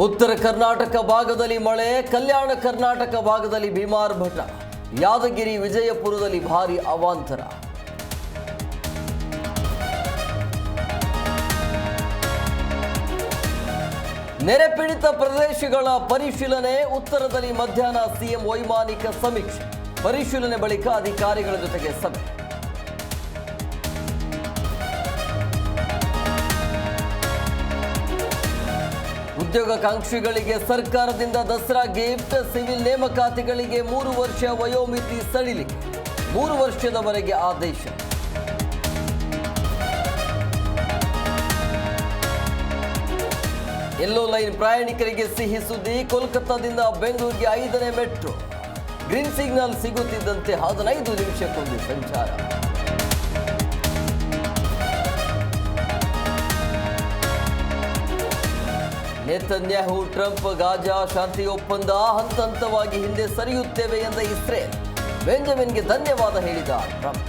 ಉತ್ತರ ಕರ್ನಾಟಕ ಭಾಗದಲ್ಲಿ ಮಳೆ, ಕಲ್ಯಾಣ ಕರ್ನಾಟಕ ಭಾಗದಲ್ಲಿ ಭೀಮಾರ್ಭಟ, ಯಾದಗಿರಿ ವಿಜಯಪುರದಲ್ಲಿ ಭಾರಿ ಅವಾಂತರ. ನೆರೆ ಪೀಡಿತ ಪ್ರದೇಶಗಳ ಪರಿಶೀಲನೆ, ಉತ್ತರದಲ್ಲಿ ಮಧ್ಯಾಹ್ನ ಸಿಎಂ ವೈಮಾನಿಕ ಸಮೀಕ್ಷೆ, ಪರಿಶೀಲನೆ ಬಳಿಕ ಅಧಿಕಾರಿಗಳ ಜೊತೆಗೆ ಸಭೆ. ಉದ್ಯೋಗಾಕಾಂಕ್ಷಿಗಳಿಗೆ ಸರ್ಕಾರದಿಂದ ದಸರಾ ಗಿಫ್ಟ್, ಸಿವಿಲ್ ನೇಮಕಾತಿಗಳಿಗೆ 3 ವರ್ಷ ವಯೋಮಿತಿ ಸಡಿಲಿಕೆ, 3 ವರ್ಷದವರೆಗೆ ಆದೇಶ. ಯೆಲ್ಲೋ ಲೈನ್ ಪ್ರಯಾಣಿಕರಿಗೆ ಸಿಹಿ ಸುದ್ದಿ, ಕೋಲ್ಕತ್ತಾದಿಂದ ಬೆಂಗಳೂರಿಗೆ 5ನೇ ಮೆಟ್ರೋ, ಗ್ರೀನ್ ಸಿಗ್ನಲ್ ಸಿಗುತ್ತಿದ್ದಂತೆ 15 ನಿಮಿಷಕ್ಕೊಂದು ಸಂಚಾರ. ನೇತನ್ಯಾಹು ಟ್ರಂಪ್ ಗಾಜಾ ಶಾಂತಿ ಒಪ್ಪಂದ ಹಂತ ಹಂತವಾಗಿ ಹಿಂದೆ ಸರಿಯುತ್ತೇವೆ ಎಂದ ಇಸ್ರೇಲ್, ಬೆಂಜಮಿನ್ಗೆ ಧನ್ಯವಾದ ಹೇಳಿದ ಟ್ರಂಪ್.